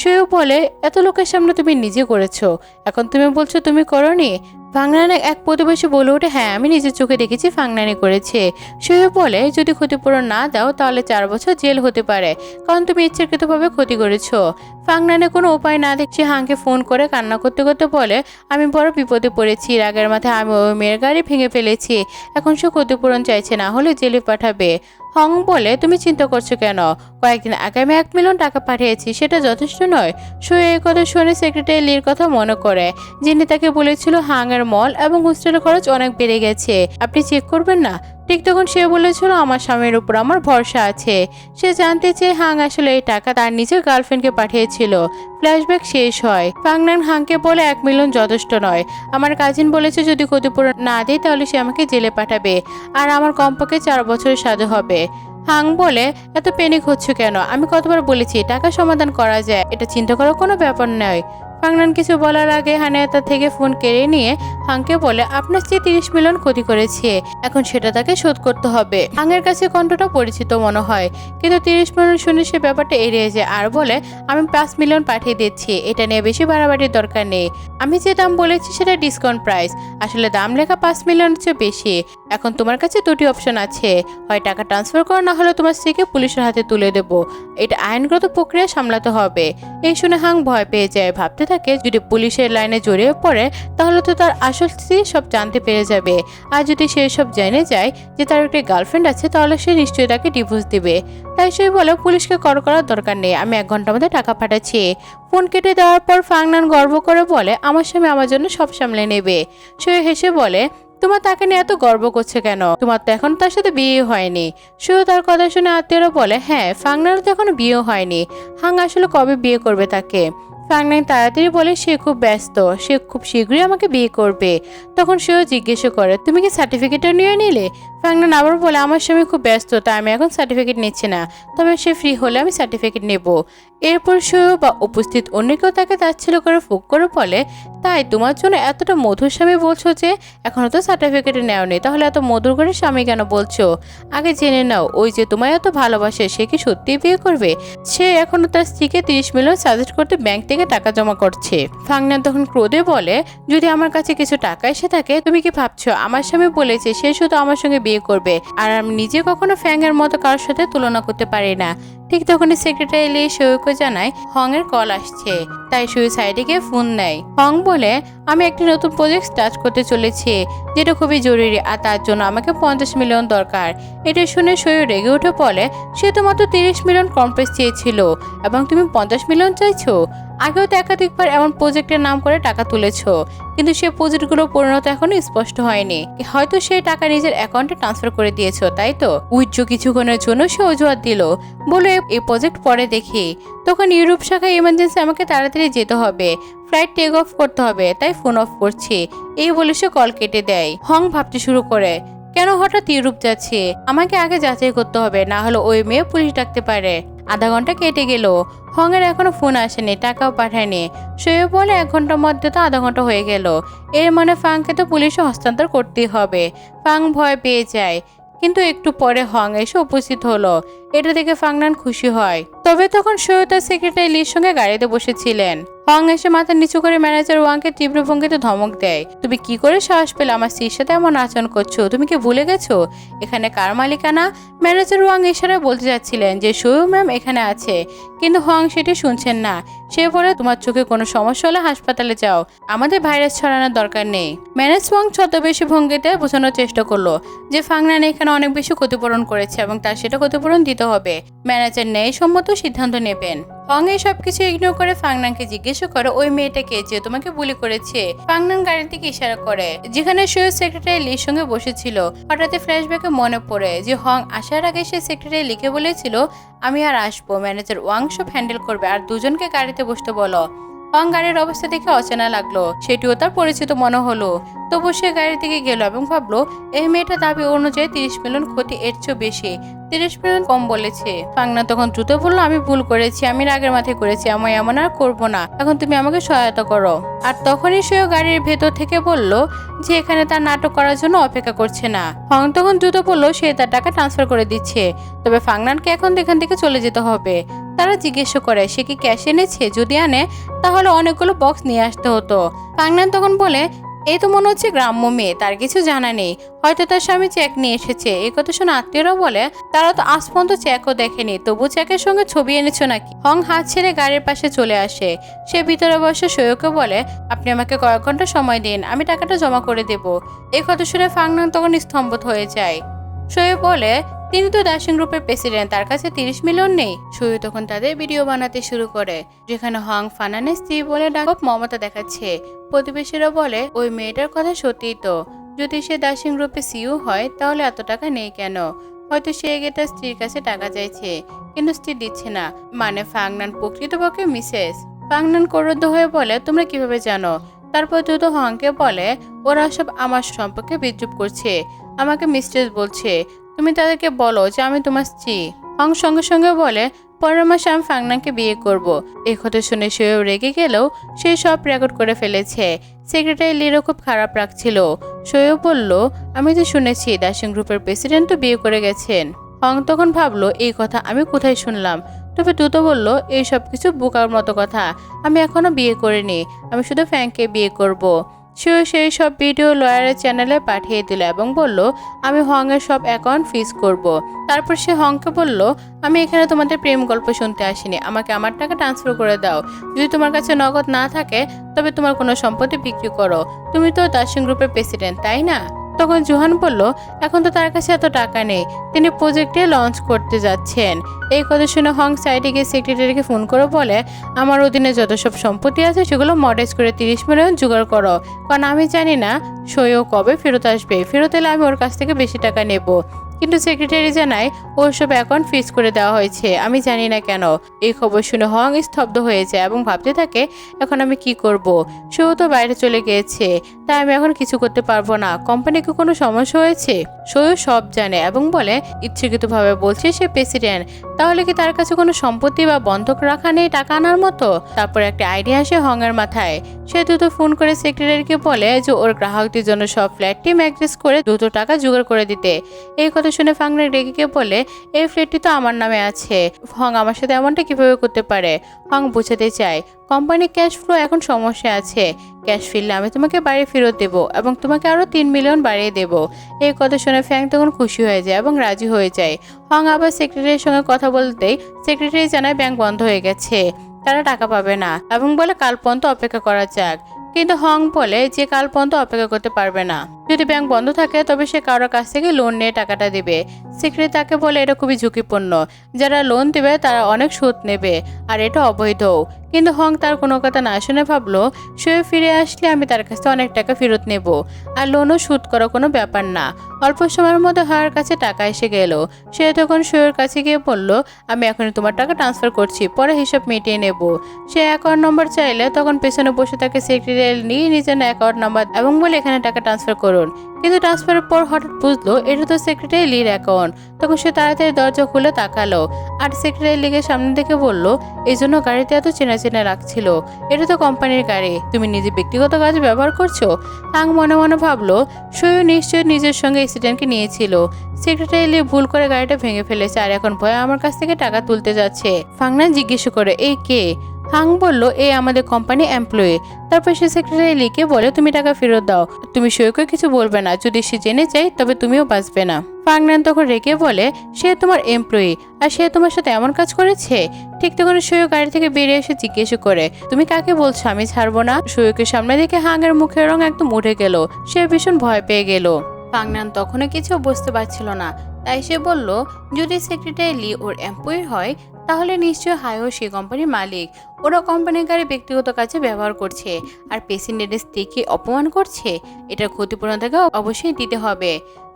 সেও বলে এত লোকের সামনে তুমি নিজে করেছো, এখন তুমি বলছো তুমি করোনি? ফাংনানে এক প্রতিবেশী বলে ওঠে হ্যাঁ আমি নিজের চোখে দেখেছি ফাংনানি করেছে। সেও বলে যদি ক্ষতিপূরণ না দাও তাহলে 4 বছর জেল হতে পারে, কারণ তুমি ইচ্ছাকৃতভাবে ক্ষতি করেছো। ফাংনানে কোনো উপায় না দেখে হাংকে ফোন করে কান্না করতে করতে বলে আমি বড় বিপদে পড়েছি, রাগের মাথায় আমি ওই মেয়ের গাড়ি ভেঙে ফেলেছি, এখন সে ক্ষতিপূরণ চাইছে, না হলে জেলে পাঠাবে। হং বলে তুমি চিন্তা করছো কেন, কয়েকদিন আগে আমি 1 মিলিয়ন টাকা পাঠিয়েছি, সেটা যথেষ্ট নয়? শুয়ে এই কথা শুনে সেক্রেটারি লির কথা মনে করে, যিনি তাকে বলেছিল হাংয়ের মল এবং হোস্টেলের খরচ অনেক বেড়ে গেছে, আপনি চেক করবেন না? ঠিক তখন সে বলেছিল আমার স্বামীর উপর আমার ভরসা আছে। সে জানতে চেয়ে হাং আসলে এই টাকা তার নিজের গার্লফ্রেন্ডকে পাঠিয়েছিল। ফ্ল্যাশব্যাক শেষ হয়। ফাংনান হাংকে বলে 1 মিলিয়ন যথেষ্ট নয়, আমার কাজিন বলেছে যদি ক্ষতিপূরণ না দেয় তাহলে সে আমাকে জেলে পাঠাবে, আর আমার কমপক্ষে 4 বছরের সাজা হবে। হাং বলে এত প্যানিক হচ্ছে কেন, আমি কতবার বলেছি টাকা সমাধান করা যায়, এটা চিন্তা করার কোনো ব্যাপার নয়। ফাংনান কিছু বলার আগে হানিয়া তার থেকে ফোন কেড়ে নিয়ে হাংকে বলে আপনার চেয়ে 30 মিলিয়ন ক্ষতি করেছে, এখন সেটা তাকে শোধ করতে হবে। হাংয়ের কাছে কণ্ঠটা পরিচিত মনে হয়, কিন্তু 30 মিলিয়ন শুনে সে ব্যাপারটা এড়িয়ে যায় আর বলে আমি 5 মিলিয়ন পাঠিয়ে দিচ্ছি, এটা নিয়ে বেশি বাড়াবাড়ির দরকার নেই, আমি যে দাম বলেছি সেটা ডিসকাউন্ট প্রাইস, আসলে দাম লেখা 5 মিলিয়নের চেয়ে বেশি। এখন তোমার কাছে 2টি অপশন আছে, হয় টাকা ট্রান্সফার করো না হলে তোমার স্ত্রীকে পুলিশের হাতে তুলে দেবো, এটা আইনগত প্রক্রিয়া সামলাতে হবে। এই শুনে হাং ভয় পেয়ে যায়, ভাবতে থাকে যদি পুলিশের লাইনে জড়িয়ে পড়ে তাহলে তো তার আসল স্ত্রী সব জানতে পেরে যাবে, আর যদি সে সব জেনে যায় যে তার একটি গার্লফ্রেন্ড আছে তাহলে সে নিশ্চয়ই তাকে ডিভোর্স দিবে। তাই সে বলে পুলিশকে কল করার দরকার নেই, আমি 1 ঘন্টার মধ্যে টাকা পাঠাচ্ছি। ফোন কেটে দেওয়ার পর ফাংনান গর্ব করে বলে আমার স্বামী আমার জন্য সব সামলে নেবে। সে হেসে বলে তোমার তাকে নিয়ে এত গর্ব করছে কেন, তোমার তো এখন তার সাথে বিয়ে হয়নি। সেও তার কথা শুনে আত্মীয়রা বলে হ্যাঁ ফাংনার তো এখনো বিয়ে হয়নি, হাং আসলে কবে বিয়ে করবে তাকে? ফাংনান তাড়াতাড়ি বলে সে খুব ব্যস্ত, সে খুব শীঘ্রই আমাকে বিয়ে করবে। তখন সেও জিজ্ঞেস করে তুমি কি সার্টিফিকেটটা নিয়ে নিলে? ফাংনান আবার বলে আমার স্বামী খুব ব্যস্ত তাই আমি এখন সার্টিফিকেট নিচ্ছি না, তবে সে ফ্রি হলে আমি সার্টিফিকেট নেব। এরপর সেও বা উপস্থিত অন্য কেউ তাকে তাচ্ছিল্য করে ফুক করে বলে তাই তোমার জন্য এতটা মধুর স্বামী বলছো যে এখনো তো সার্টিফিকেটে নেওনি, তাহলে এত মধুর করে স্বামী কেন বলছো? আগে জেনে নাও ওই যে তোমায় এত ভালোবাসে সে কি সত্যিই বিয়ে করবে? সে এখনো তার স্ত্রীকে 30 মিলিয়ন সাজেস্ট করতে ব্যাংক থেকে টাকা জমা করছে। ফাংনান তখন ক্রোধে বলে যদি আমার কাছে কিছু টাকা এসে থাকে তুমি কি ভাবছো আমার স্বামী বলেছে সে শুধু আমার সঙ্গে বিয়ে করবে, আর আমি নিজে কখনো ফ্যাংয়ের মতো কারোর সাথে তুলনা করতে পারি না। ঠিক তখনই সেক্রেটারি লি সৈয়কে জানায় হং এর কল আসছে, তাই সই সাইডে গিয়ে ফোন নেয়। হং বলে আমি একটি নতুন প্রজেক্ট স্টার্ট করতে চলেছি যেটা খুবই জরুরি, আর তার জন্য আমাকে 50 মিলিয়ন দরকার। এটা শুনে সই রেগে উঠে বলে সে তো মাত্র 30 মিলিয়ন কমপ্লেক্স চেয়েছিল এবং তুমি 50 মিলিয়ন চাইছো? আগেও তো একাধিকবার এমন প্রজেক্টের নাম করে টাকা তুলেছো, কিন্তু সে প্রজেক্টগুলো পরিণত এখনো স্পষ্ট হয়নি, হয়তো সেই টাকা নিজের অ্যাকাউন্টে ট্রান্সফার করে দিয়েছো তাই তো? উজ্জ্ব কিছুক্ষণের জন্য সে অজুহাত দিল, বলে এই প্রজেক্ট পরে দেখি। তখন ইউরোপ শাখায় ইমার্জেন্সি আমাকে তাড়াতাড়ি যেতে হবে, ফ্লাইট টেক অফ করতে হবে, তাই ফোন অফ করছি। এই বলে সে কল কেটে দেয়। হং ভাবতে শুরু করে কেন হঠাৎ ইউরোপ যাচ্ছে, আমাকে আগে যাচাই করতে হবে, না হলে ওই মেয়ে পুলিশ ডাকতে পারে। আধা ঘন্টা কেটে গেল, হং এর এখনো ফোন আসেনি, টাকাও পাঠায়নি। সে বলে 1 ঘন্টার মধ্যে তো আধা ঘন্টা হয়ে গেল, এর মানে ফাংকে তো পুলিশে হস্তান্তর করতেই হবে। ফাং ভয় পেয়ে যায়, কিন্তু একটু পরে হং এসে উপস্থিত হলো। এটা দেখে ফাংনান খুশি হয়। তবে তখন সৈয়দ তার সেক্রেটারি লির সঙ্গে গাড়িতে বসেছিলেন। হং এসে মাথা নিচু করে ম্যানেজার ওয়াংকে তীব্র ভঙ্গিতে ধমক দেয়, তুমি কি করে সাহস পেলে আমার স্ত্রীর সাথে এমন আচরণ করছো, তুমি কি ভুলে গেছো এখানে কার মালিকানা? ম্যানেজার ওয়াং ইশারায় বলতে যাচ্ছিলেন যে সৈয়দ ম্যাম এখানে আছে, কিন্তু হং সেটি শুনছেন না। সে বলে তোমার চোখে কোনো সমস্যা হলে হাসপাতালে যাও, আমাদের ভাইরাস ছড়ানোর দরকার নেই। ম্যানেজ ওয়াং ছদ্মবেশী ভঙ্গিতে বোঝানোর চেষ্টা করলো যে ফাংনান এখানে অনেক বেশি ক্ষতিপূরণ করেছে এবং তার সেটা ক্ষতিপূরণ দিতে হবে। ম্যানেজার ন্যায় সম্মত সিদ্ধান্ত নেবেন। হং এই সবকিছু ইগনোর করে ফাংনানকে জিজ্ঞেস করে ওই মেয়েটাকে যে তোমাকে বুলি করেছে। ফাংনান গাড়ির দিকে ইশারা করে যেখানে সৈয়দ সেক্রেটারি লির সঙ্গে বসেছিল। হঠাৎ ফ্ল্যাশব্যাকে মনে পড়ে যে হং আসার আগে সে সেক্রেটারি লিখে বলেছিল আমি আর আসবো, ম্যানেজার ওয়াং সব হ্যান্ডেল করবে আর দুজনকে গাড়িতে বসতে বলো। হং গাড়ির অবস্থা দেখে অচেনা লাগলো, সেটিও তার পরিচিত মনে হলো। তবু সে গাড়ির দিকে গেল এবং ভাবলো এই মেয়েটা দাবি অনুযায়ী 30 মিলিয়ন ক্ষতি, এর চেয়েও বেশি। 30 মিলিয়ন কম বলেছে। ফাংনা তখন দ্রুত বললো আমি ভুল করেছি, আমি রাগের মাথায় করেছি, আমি এমন আর করবো না, এখন তুমি আমাকে সহায়তা করো। আর তখনই সে গাড়ির ভেতর থেকে বলল যে এখানে তার নাটক করার জন্য অপেক্ষা করছে না। হং তখন দ্রুত বললো সে তার টাকা ট্রান্সফার করে দিচ্ছে, তবে ফাংনানকে এখন এখান থেকে চলে যেতে হবে। তারা জিজ্ঞেস করে সে কি ক্যাশ এনেছে, যদি আনে তাহলে অনেকগুলো বক্স নিয়ে আসতে হতো। ফাংনান তখন বলে এই তো মনে হচ্ছে গ্রাম্য মেয়ে, তার কিছু জানা নেই, হয়তো তার স্বামী চেক নিয়ে এসেছে। এই কথা শুনে আত্মীয়রা বলে তারা তো আজ পর্যন্ত চেকও দেখেনি, তবু চেকের সঙ্গে ছবি এনেছো নাকি। হং হাত ছেড়ে গাড়ির পাশে চলে আসে। সে ভিতরে বসে সৈয়দকে বলে আপনি আমাকে কয়েক ঘন্টা সময় দিন, আমি টাকাটা জমা করে দেব। এই কথা শুনে ফাংনান তখন স্তম্ভিত হয়ে যায়। সৈয়দ বলে তিনি তো দাসিং গ্রুপের প্রেসিডেন্ট, তার কাছে 30 মিলিয়ন নেই। সৈয়দ তখন তাদের ভিডিও বানাতে শুরু করে যেখানে হং ফানানের স্ত্রী বলে ডাক মমতা দেখাচ্ছে। প্রতিবেশীরা বলে ওই মেয়েটার কথা সত্যিই তো, যদি সে দাসিং গ্রুপে সিইও হয় তাহলে এত টাকা নেই কেন। হয়তো সে এগে তার স্ত্রীর কাছে টাকা চাইছে কিন্তু স্ত্রী দিচ্ছে না, মানে ফাংনান প্রকৃতপক্ষে মিসেস। ফাংনান ক্রুদ্ধ হয়ে বলে তোমরা কিভাবে জানো। তারপর দ্রুত হংকে বলে ওরা সব আমার সম্পর্কে বিদ্রুপ করছে, আমাকে মিস্ট্রেস বলছে, তুমি তাদেরকে বলো যে আমি তোমার স্ত্রী। হং সঙ্গে সঙ্গে বলে পরের মাসে আমি ফাংনানকে বিয়ে করব। এই কথা শুনে সেও রেগে গেলেও সে সব রেকর্ড করে ফেলেছে। সেক্রেটারি লিরও খুব খারাপ রাখছিল। সেও বলল আমি তো শুনেছি দাসিং গ্রুপের প্রেসিডেন্ট তো বিয়ে করে গেছেন। হং তখন ভাবলো এই কথা আমি কোথায় শুনলাম, তবে দ্রুত বলল এই সব কিছু বোকার মতো কথা, আমি এখনো বিয়ে করিনি, আমি শুধু ফ্যাংকে বিয়ে করব। সেও সেই সব ভিডিও লয়ারের চ্যানেলে পাঠিয়ে দিল এবং বলল আমি হংয়ের সব অ্যাকাউন্ট ফ্রিজ করব। তারপর সে হংকে বলল আমি এখানে তোমাদের প্রেম গল্প শুনতে আসিনি, আমাকে আমার টাকা ট্রান্সফার করে দাও। যদি তোমার কাছে নগদ না থাকে তবে তোমার কোনো সম্পত্তি বিক্রি করো, তুমি তো দাসিং গ্রুপের প্রেসিডেন্ট তাই না। তখন জোহান বলল এখন তো তার কাছে এত টাকা নেই, তিনি প্রজেক্টে লঞ্চ করতে যাচ্ছেন। এই কথা শুনে হং সাইডে গিয়ে সেক্রেটারিকে ফোন করে বলে আমার অধীনে যত সব সম্পত্তি আছে সেগুলো মডেজ করে 30 মিলিয়ন জোগাড় করো, কারণ আমি জানি না সৈয়দ কবে ফেরত আসবে, ফেরত এলে আমি ওর কাছ থেকে বেশি টাকা নেব। কিন্তু সেক্রেটারি জানায় ওর সব অ্যাকাউন্ট ফ্রিজ করে দেওয়া হয়েছে, আমি জানি না কেন। এই খবর শুনে হং স্তব্ধ হয়ে যায় এবং ভাবতে থাকে এখন আমি কি করব। সেও তো বাইরে চলে গিয়েছে, তাই আমি এখন কিছু করতে পারবো না। কোম্পানিকে কোনো সমস্যা হয়েছে? সৈয়দ সব জানে এবং বলে ইচ্ছাকৃতভাবে বলছে সে প্রেসিডেন্ট, তাহলে কি তার কাছে কোনো সম্পত্তি বা বন্ধক রাখা নেই টাকা আনার মতো? তারপর একটা আইডিয়া আসে হংয়ের মাথায়। সে দ্রুত ফোন করে সেক্রেটারিকে বলে যে ওর গ্রাহকদের জন্য সব ফ্ল্যাট টিম অ্যাড্রেস করে দ্রুত টাকা জোগাড় করে দিতে। এই কথা শুনে ফাংনান রেগে গিয়ে বলে এই ফ্ল্যাটটি তো আমার নামে আছে, হং আমার সাথে এমনটা কিভাবে করতে পারে। হং বোঝাতে চায় কোম্পানির ক্যাশ ফ্লো এখন সমস্যা আছে, ক্যাশ ফিরলে আমি তোমাকে বাড়ি ফেরত দেবো এবং তোমাকে আরো 3 মিলিয়ন বাড়িয়ে দেবো। এই কথা শুনে ফ্যাং তখন খুশি হয়ে যায় এবং রাজি হয়ে যায়। হং আবার সেক্রেটারির সঙ্গে কথা বলতেই সেক্রেটারি জানায় ব্যাংক বন্ধ হয়ে গেছে, তারা টাকা পাবে না এবং বলে কাল পর্যন্ত অপেক্ষা করা যাক। কিন্তু হং বলে যে কাল পর্যন্ত অপেক্ষা করতে পারবে না, যদি ব্যাংক বন্ধ থাকে তবে সে কারোর কাছ থেকে লোন নিয়ে টাকাটা দেবে। সেক্রেটারি তাকে বলে এটা খুবই ঝুঁকিপূর্ণ, যারা লোন দেবে তারা অনেক সুদ নেবে আর এটা অবৈধ। কিন্তু হং তার কোনো কথা না শুনে ভাবলো সে ফিরে আসলে আমি তার কাছে অনেক টাকা ফেরত নেব আর লোনও সুদ করা কোনো ব্যাপার না। অল্প সময়ের মধ্যে হার কাছে টাকা এসে গেল। সে তখন শোয়ের কাছে গিয়ে বলল আমি এখনই তোমার টাকা ট্রান্সফার করছি, পরে হিসাব মিটিয়ে নেব। সে অ্যাকাউন্ট নম্বর চাইলে তখন পেছনে বসে থাকে সেক্রেটারি নিয়ে নিজের অ্যাকাউন্ট নাম্বার এবং বলে এখানে টাকা ট্রান্সফার করুন। কিন্তু ট্রান্সফারের পর হঠাৎ বুঝলো এটা তো সেক্রেটারি লির অ্যাকাউন্ট। তখন সে তাড়াতাড়ি দরজা খুলে তাকালো আর সেক্রেটারি লিগের সামনে থেকে বলল এই জন্য গাড়িতে এত চেনা চেনা রাখছিল, এটা তো কোম্পানির গাড়ি, তুমি নিজে ব্যক্তিগত কাজে ব্যবহার করছো। হাং মনে মনে ভাবলো সৈয়দ নিশ্চয়ই নিজের সঙ্গে অ্যাক্সিডেন্টকে নিয়েছিল। সেক্রেটারি লি ভুল করে গাড়িটা ভেঙে ফেলেছে আর এখন ভয়ে আমার কাছ থেকে টাকা তুলতে যাচ্ছে। ফাংনান জিজ্ঞেস করে এই কে? হাং বলল এই আমাদের কোম্পানি এমপ্লয়ি। তারপর সে সেক্রেটারি লিকে বলে তুমি টাকা ফেরত দাও, তুমি সৈয়দকে কিছু বলবে না, যদি সে জেনে যায় তবে তুমিও বাঁচবে না। ফাংনান তখন রেগে বলে সে তোমার এমপ্লয়ি আর সে তোমার সাথে এমন কাজ করেছে। ঠিক তখন সৈয়দ গাড়ি থেকে বেরিয়ে এসে জিজ্ঞেস করে তুমি কাকে বলছো, আমি ছাড়বো না। সৈয়দকে সামনে দেখে হাঙের মুখের রং একদম উঠে গেল, সে ভীষণ ভয় পেয়ে গেল। ফাংনান তখনও কিছু বুঝতে পারছিল না, তাই সে বলল যদি সেক্রেটারি লি ওর এমপ্লয়ি হয় তাহলে নিশ্চয়ই হাইও সেই কোম্পানির মালিক। ওরা কোম্পানির গাড়ি ব্যক্তিগত কাজে ব্যবহার করছে আর প্রেসিডেন্টের স্ত্রীকে অপমান করছে। এটার ক্ষতিপূরণ তাকে অবশ্যই দিতে হবে।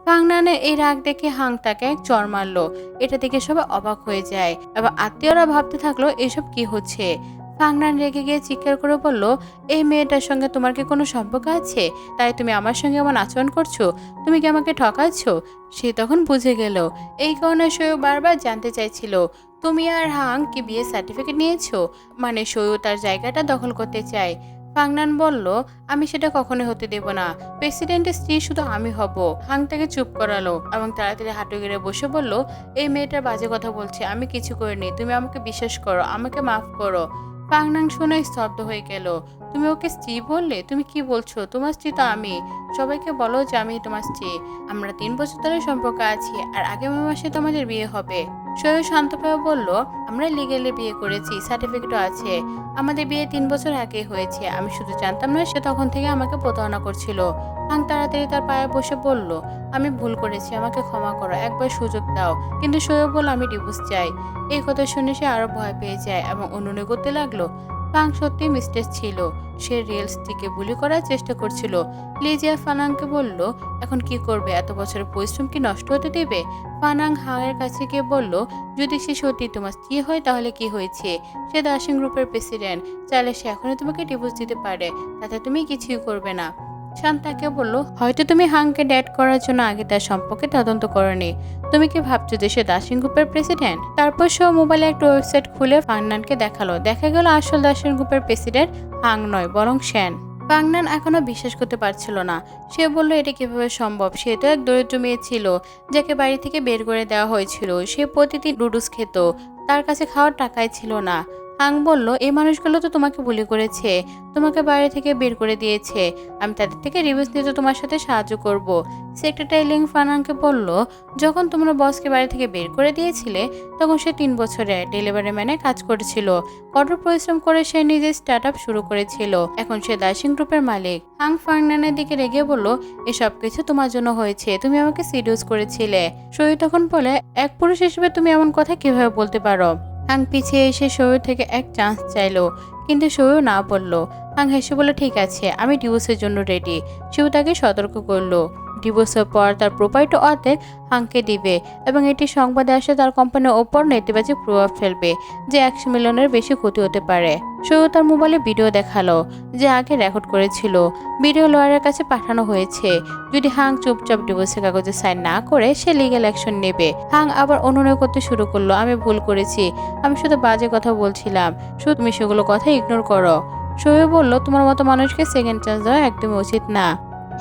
ফাংনানের এই রাগ দেখে হাং তাকে এক চড় মারলো। এটা দেখে সবাই অবাক হয়ে যায় এবং আত্মীয়রা ভাবতে থাকলো এসব কি হচ্ছে। ফাংনান রেগে গিয়ে চিৎকার করে বলল, এই মেয়েটার সঙ্গে তোমার কি কোনো সম্পর্ক আছে? তাই তুমি আমার সঙ্গে এমন আচরণ করছো? তুমি কি আমাকে ঠকাচ্ছ? সে তখন বুঝে গেল। এই কারণে সৈয়দ বারবার জানতে চাইছিল, তুমি আর হাং কি বিয়ে সার্টিফিকেট নিয়েছো? মানে সৈয়দ তার জায়গাটা দখল করতে চায়। ফাংনান বলল, আমি সেটা কখনোই হতে দেব না। প্রেসিডেন্টের স্ত্রী শুধু আমি হব। হাং তাকে চুপ করালো এবং তাড়াতাড়ি হাঁটু গেড়ে বসে বলল, এই মেয়েটার বাজে কথা বলছে, আমি কিছু করিনি। তুমি আমাকে বিশ্বাস করো, আমাকে মাফ করো। ফাংনান শুনে স্তব্ধ হয়ে গেল। তুমি ওকে স্ত্রী বললে? তুমি কি বলছো? তোমার স্ত্রী তো আমি। সবাইকে বলো যে আমি তোমার স্ত্রী। আমরা 3 বছর ধরে সম্পর্ক আছি আর আগামী মাসে তোমাদের বিয়ে হবে। সৈয়দ শান্তভাবে বলল, আমরা লিগেলি বিয়ে করেছি, সার্টিফিকেটও আছে। আমাদের বিয়ে 3 বছর আগে হয়েছে। আমি শুধু জানতাম না সে তখন থেকে আমাকে প্রতারণা করছিল। হাং তাড়াতাড়ি তার পায়ে বসে বলল, আমি ভুল করেছি, আমাকে ক্ষমা করো, একবার সুযোগ দাও। কিন্তু সৈয়দ বলল, আমি ডিভোর্স চাই। এই কথা শুনে সে আরো ভয় পেয়ে যায় এবং অনুনয় করতে লাগলো। ফাং সত্যি মিস্টেক ছিল। সে রিয়েল স্ত্রীকে বুলি করার চেষ্টা করছিল। লিজিয়া ফানাংকে বলল, এখন কি করবে? এত বছরের পরিশ্রম কি নষ্ট হতে দেবে? ফানাং হাংয়ের কাছে গিয়ে বলল, যদি সে সত্যি তোমার স্ত্রী হয় তাহলে কি হয়েছে? সে দাসিং গ্রুপের প্রেসিডেন্ট। চাইলে সে এখনই তোমাকে ডিভোর্স দিতে পারে, তাতে তুমি কিছুই করবে না। শান্তাকে বলল, হয়তো তুমি হাংকে ডেট করার জন্য আগে তার সম্পর্কে তদন্ত করনি। তুমি কি ভাবছো যে সে দাসিং গ্রুপের প্রেসিডেন্ট? তারপর সে মোবাইলে একটা ওয়েবসাইট খুলে ফাংনানকে দেখালো। দেখা গেল আসল দাসিং গ্রুপের প্রেসিডেন্ট হাং নয়, বরং শ্যান। ফাংনান এখনো বিশ্বাস করতে পারছিল না। সে বলল, এটা কিভাবে সম্ভব? সে তো এক দরিদ্র মেয়ে ছিল যাকে বাড়ি থেকে বের করে দেওয়া হয়েছিল। সে প্রতিদিন নুডলস খেত, তার কাছে খাওয়ার টাকাই ছিল না। হাং বলল, এই মানুষগুলো তো তোমাকে বুলি করেছে, তোমাকে বাইরে থেকে বের করে দিয়েছে। আমি তাদের থেকে রিভিউজ নিতে তোমার সাথে সাহায্য করব। সেক্রেটারি লিং ফানাংকে বলল, যখন তোমরা বসকে বাড়ি থেকে বের করে দিয়েছিলে তখন সে 3 বছরে ডেলিভারি ম্যানে কাজ করেছিল। কঠোর পরিশ্রম করে সে নিজের স্টার্ট আপ শুরু করেছিল। এখন সে দাসিং গ্রুপের মালিক। হাং ফাংনানের দিকে রেগে বলল, এসব কিছু তোমার জন্য হয়েছে, তুমি আমাকে সিডিউস করেছিলে। সৈয়দ তখন বলে, এক পুরুষ হিসেবে তুমি এমন কথা কিভাবে বলতে পারো? হাং পিছিয়ে এসে সৈয়দ থেকে এক চান্স চাইলো, কিন্তু সৈয়দ না বলল। হাং হেসে বলে, ঠিক আছে, আমি ডিভোর্সের জন্য রেডি। সেও তাকে সতর্ক করলো, ডিভোর্সের পর তার প্রপার্টি অর্ধেক হাংকে দিবে এবং এটি সংবাদে আসে তার কোম্পানির ওপর নেতিবাচক প্রভাব ফেলবে, যে 100 মিলিয়নের বেশি ক্ষতি হতে পারে। সৈয়দ তার মোবাইলে ভিডিও দেখালো যে আগে রেকর্ড করেছিল। ভিডিও লয়ারের কাছে পাঠানো হয়েছে। যদি হাং চুপচাপ ডিভোর্সের কাগজে সাইন না করে সে লিগ্যাল অ্যাকশন নেবে। হাং আবার অনুনয় করতে শুরু করলো, আমি ভুল করেছি, আমি শুধু বাজে কথা বলছিলাম, শুধু তুমি সেগুলো কথা ইগনোর করো। সৈয়দ বলল, তোমার মতো মানুষকে সেকেন্ড চান্স দেওয়া একদমই উচিত না।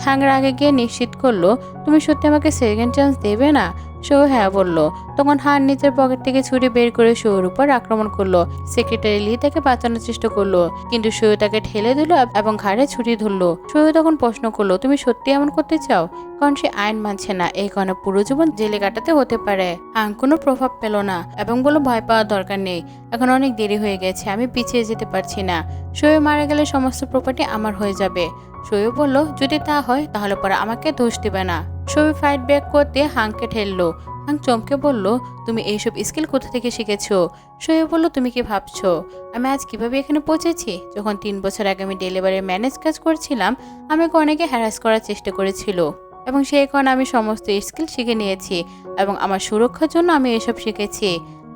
হাং আগে গিয়ে নিশ্চিত করলো, তুমি সত্যি আমাকে সেকেন্ড চান্স দেবে না? শো হ্যাঁ বলল। তখন হান নিজের পকেট থেকে ছুরি বের করে শোর উপর আক্রমণ করলো। সেক্রেটারি লি তাকে বাঁচানোর চেষ্টা করলো, কিন্তু শো তাকে ঠেলে দিল এবং ঘাড়ে ছুরি ধরলো। শো তখন প্রশ্ন করলো, তুমি সত্যি এমন করতে চাও? কারণ সে আইন মানছে না, এই কারণে পুরো জীবন জেলে কাটাতে হতে পারে। হাং কোনো প্রভাব পেল না এবং বলল, ভয় পাওয়ার দরকার নেই, এখন অনেক দেরি হয়ে গেছে, আমি পিছিয়ে যেতে পারছি না। শো মারা গেলে সমস্ত প্রপার্টি আমার হয়ে যাবে। শোয়েব বলল, যদি তা হয় তাহলে পরে আমাকে দোষ দিবে না। শোয়েব ফাইট ব্যাক করতে হাংকে ঠেললো। হাং চমকে বলল, তুমি এইসব স্কিল কোথা থেকে শিখেছো? শোয়েব বলল, তুমি কি ভাবছো আমি আজ কিভাবে এখানে পৌঁছেছি? যখন 3 বছর আগে আমি ডেলিভারি ম্যানেজ কাজ করছিলাম, আমাকে অনেকে হ্যারাস করার চেষ্টা করেছিল এবং সেই কারণে আমি সমস্ত স্কিল শিখে নিয়েছি এবং আমার সুরক্ষার জন্য আমি এসব শিখেছি।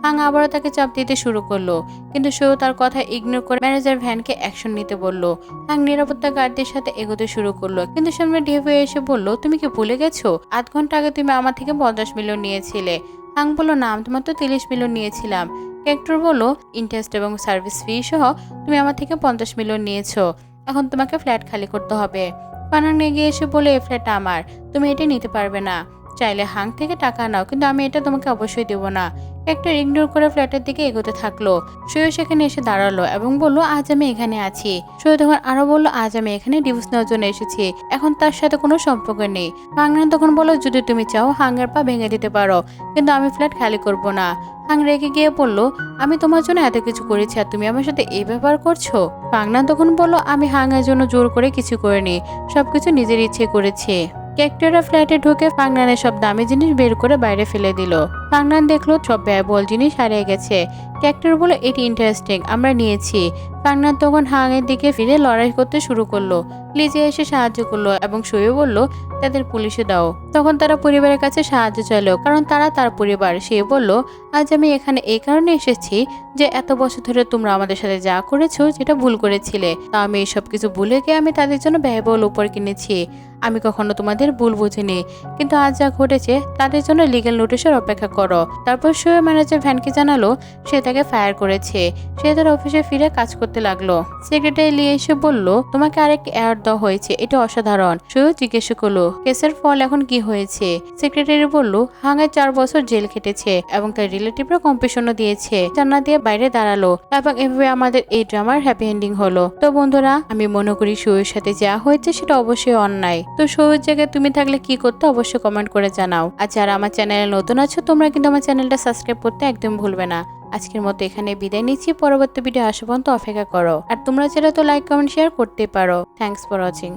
হাং আবারও তাকে চাপ দিতে শুরু করলো, কিন্তু শো তার কথা ইগনোর করে ম্যানেজার ভ্যানকে অ্যাকশন নিতে বলল। হাং নিরাপত্তা গার্ডদের সাথে এগোতে শুরু করলো, কিন্তু সামনে ডেভে এসে বলল, তুমি কি ভুলে গেছো 8 ঘন্টা আগে তুমি আমার থেকে 50 মিলিয়ন নিয়েছিলে? হাং বলল, না, আমি তোমার তো 30 মিলিয়ন নিয়েছিলাম। ক্যারেক্টর বলল, ইন্টারেস্ট এবং সার্ভিস ফি সহ তুমি আমার থেকে 50 মিলিয়ন নিয়েছো। এখন তোমাকে ফ্ল্যাট খালি করতে হবে। ফানাং এগিয়ে এসে বলে, এই ফ্ল্যাট আমার, তুমি এটা নিতে পারবে না। চাইলে হাং থেকে টাকা নাও, কিন্তু আমি এটা তোমাকে অবশ্যই দেবো না। একটা ইগনোর করে ফ্ল্যাটের দিকে এগোতে থাকলো। সৈয়দ সেখানে এসে দাঁড়ালো এবং বলল, আজ আমি এখানে আছি। সৈয়দ তখন আরো বলল, আজ আমি এখানে ডিভোর্স নেওয়ার জন্য এসেছি, এখন তার সাথে কোনো সম্পর্ক নেই। ফাংনান তখন বলল, যদি তুমি চাও হাঙ্গের পা ভেঙে দিতে পারো, কিন্তু আমি ফ্ল্যাট খালি করব না। হাং রেগে গিয়ে বলল, আমি তোমার জন্য এত কিছু করেছি আর তুমি আমার সাথে এই ব্যবহার করছো? ফাংনান তখন বলল, আমি হাঙ্গের জন্য জোর করে কিছু করিনি, সবকিছু নিজের ইচ্ছে করেছি। ক্যারেক্টাররা ফ্ল্যাটে ঢুকে ফাংনানের সব দামি জিনিস বের করে বাইরে ফেলে দিল। কাংনান দেখলো সব ব্যয়বহুল জিনিস হারিয়ে গেছে। ক্যারেক্টার বলে এটি ইন্টারেস্টিং, আমরা নিয়েছি। কাংনান তখন হাঙের দিকে ফিরে লড়াই করতে শুরু করলো। লিজে এসে সাহায্য করলো এবং শুয়ে বলল তাদের পুলিশে দাও। তখন তারা পরিবারের কাছে সাহায্য চাইলো, কারণ তারা তার পরিবার। সে বলল, আজ আমি এখানে এই কারণে এসেছি যে এত বছর ধরে তোমরা আমাদের সাথে যা করেছো যেটা ভুল করেছিলে, তা আমি এইসব কিছু ভুলে গিয়ে আমি তাদের জন্য ব্যয়বহুল উপহার কিনেছি। আমি কখনো তোমাদের ভুল বুঝিনি, কিন্তু আজ যা ঘটেছে তাদের জন্য লিগ্যাল নোটিশের অপেক্ষা করো। তারপর শোয়ে ম্যানেজার ভ্যানকে জানালো সে তাকে ফায়ার করেছে। সে তার অফিসে ফিরে কাজ করতে লাগলো। সেক্রেটারি লি এসে বলল, তোমাকে আরেকটি অ্যাওয়ার্ড দেওয়া হয়েছে, এটা অসাধারণ। শোয়ে জিজ্ঞেস করলো কেসের ফল এখন কি হয়েছে। সেক্রেটারি বলল, হাঙে 4 বছর জেল খেটেছে এবং তার রিলেটিভরা কম্পিটিশনও দিয়েছে। জান্নাত দিয়ে বাইরে দাঁড়ালো এবং এভাবে আমাদের এই ড্রামার হ্যাপি এন্ডিং হলো। তো বন্ধুরা, আমি মনে করি শোয়ের সাথে যা হয়েছে সেটা অবশ্যই অন্যায়। তো শোয়ের জায়গায় তুমি থাকলে কি করতে অবশ্যই কমেন্ট করে জানাও। আর যারা আমার চ্যানেলে নতুন আছো তোমরা কিন্তু আমার চ্যানেলটা সাবস্ক্রাইব করতে একদম ভুলবে না। আজকের মতো এখানে বিদায় নিচ্ছি, পরবর্তী ভিডিও আসা পর্যন্ত অপেক্ষা করো। আর তোমরা চাইলে তো লাইক কমেন্ট শেয়ার করতে পারো। Thanks for watching.